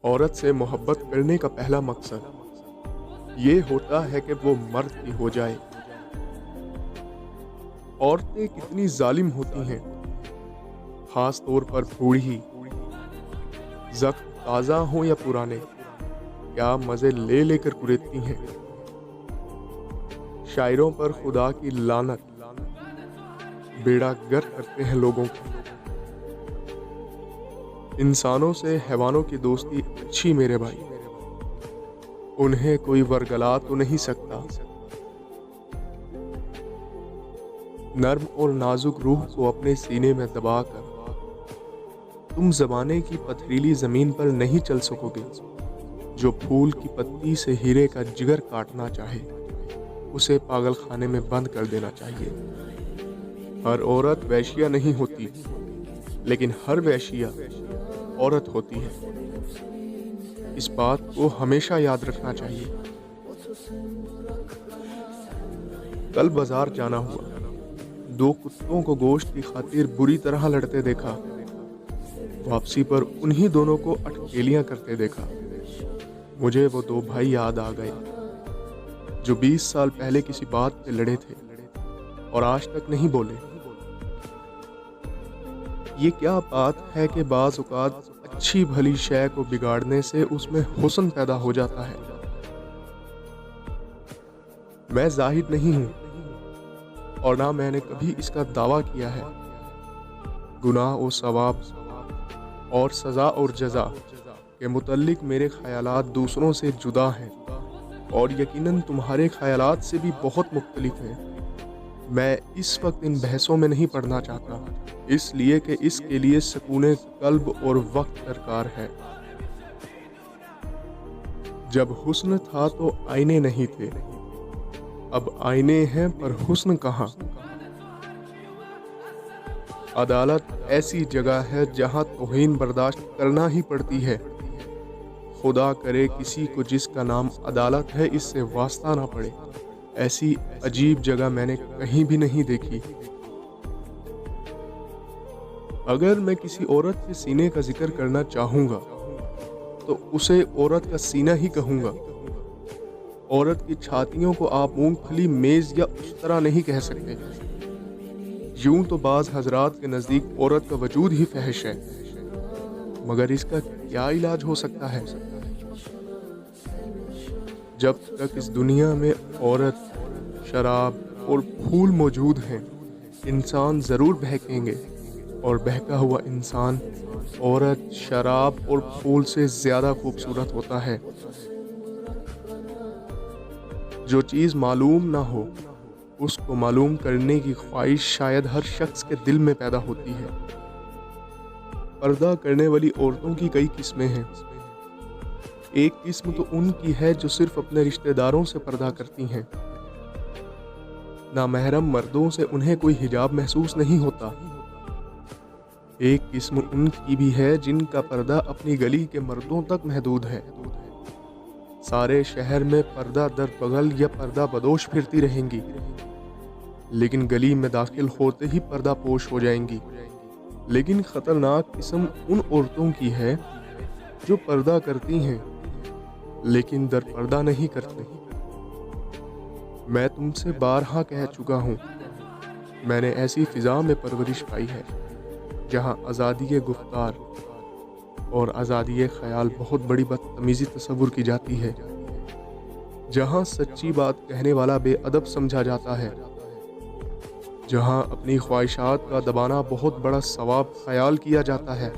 عورت سے محبت کرنے کا پہلا مقصد یہ ہوتا ہے کہ وہ مرد کی ہو جائے۔ عورتیں کتنی ظالم ہوتی ہیں، خاص طور پر بوڑھی، زخم تازہ ہوں یا پرانے، کیا مزے لے لے کر کریدتی ہیں۔ شاعروں پر خدا کی لعنت، بیڑا گر کرتے ہیں لوگوں کو۔ انسانوں سے حیوانوں کی دوستی اچھی میرے بھائی، انہیں کوئی ورگلا تو نہیں سکتا۔ نرم اور نازک روح کو اپنے سینے میں دبا کر تم زمانے کی پتھریلی زمین پر نہیں چل سکو گے۔ جو پھول کی پتی سے ہیرے کا جگر کاٹنا چاہے، اسے پاگل خانے میں بند کر دینا چاہیے۔ ہر عورت ویشیا نہیں ہوتی، لیکن ہر ویشیا عورت ہوتی ہے۔ اس بات کو ہمیشہ یاد رکھنا چاہیے۔ کل بازار جانا ہوا، دو کتوں کو گوشت کی خاطر بری طرح لڑتے دیکھا۔ واپسی پر انہی دونوں کو اٹکیلیاں کرتے دیکھا۔ مجھے وہ دو بھائی یاد آ گئے جو 20 سال پہلے کسی بات پہ لڑے تھے اور آج تک نہیں بولے۔ یہ کیا بات ہے کہ بعض اوقات اچھی بھلی شے کو بگاڑنے سے اس میں حسن پیدا ہو جاتا ہے۔ میں زاہد نہیں ہوں اور نہ میں نے کبھی اس کا دعویٰ کیا ہے۔ گناہ و ثواب اور سزا اور جزا کے متعلق میرے خیالات دوسروں سے جدا ہیں اور یقیناً تمہارے خیالات سے بھی بہت مختلف ہیں۔ میں اس وقت ان بحثوں میں نہیں پڑھنا چاہتا، اس لیے کہ اس کے لیے سکون قلب اور وقت درکار ہے۔ جب حسن تھا تو آئینے نہیں تھے، اب آئینے ہیں پر حسن کہاں۔ عدالت ایسی جگہ ہے جہاں توہین برداشت کرنا ہی پڑتی ہے۔ خدا کرے کسی کو جس کا نام عدالت ہے اس سے واسطہ نہ پڑے۔ ایسی عجیب جگہ میں نے کہیں بھی نہیں دیکھی۔ اگر میں کسی عورت کے سینے کا ذکر کرنا چاہوں گا تو اسے عورت کا سینہ ہی کہوں گا۔ عورت کی چھاتیوں کو آپ مونگ پھلی میز یا اشترا نہیں کہہ سکتے۔ یوں تو بعض حضرات کے نزدیک عورت کا وجود ہی فحش ہے، مگر اس کا کیا علاج ہو سکتا ہے؟ جب تک اس دنیا میں عورت، شراب اور پھول موجود ہیں، انسان ضرور بہکیں گے، اور بہکا ہوا انسان عورت، شراب اور پھول سے زیادہ خوبصورت ہوتا ہے۔ جو چیز معلوم نہ ہو اس کو معلوم کرنے کی خواہش شاید ہر شخص کے دل میں پیدا ہوتی ہے۔ پردہ کرنے والی عورتوں کی کئی قسمیں ہیں۔ ایک قسم تو ان کی ہے جو صرف اپنے رشتہ داروں سے پردہ کرتی ہیں۔ نامحرم مردوں سے انہیں کوئی حجاب محسوس نہیں ہوتا۔ ایک قسم ان کی بھی ہے جن کا پردہ اپنی گلی کے مردوں تک محدود ہے۔ سارے شہر میں پردہ در بغل یا پردہ بدوش پھرتی رہیں گی، لیکن گلی میں داخل ہوتے ہی پردہ پوش ہو جائیں گی۔ لیکن خطرناک قسم ان عورتوں کی ہے جو پردہ کرتی ہیں لیکن در پردہ نہیں کرتی۔ میں تم سے بارہا کہہ چکا ہوں، میں نے ایسی فضا میں پرورش پائی ہے جہاں آزادی گفتار اور آزادی خیال بہت بڑی بدتمیزی تصور کی جاتی ہے، جہاں سچی بات کہنے والا بے ادب سمجھا جاتا ہے، جہاں اپنی خواہشات کا دبانا بہت بڑا ثواب خیال کیا جاتا ہے۔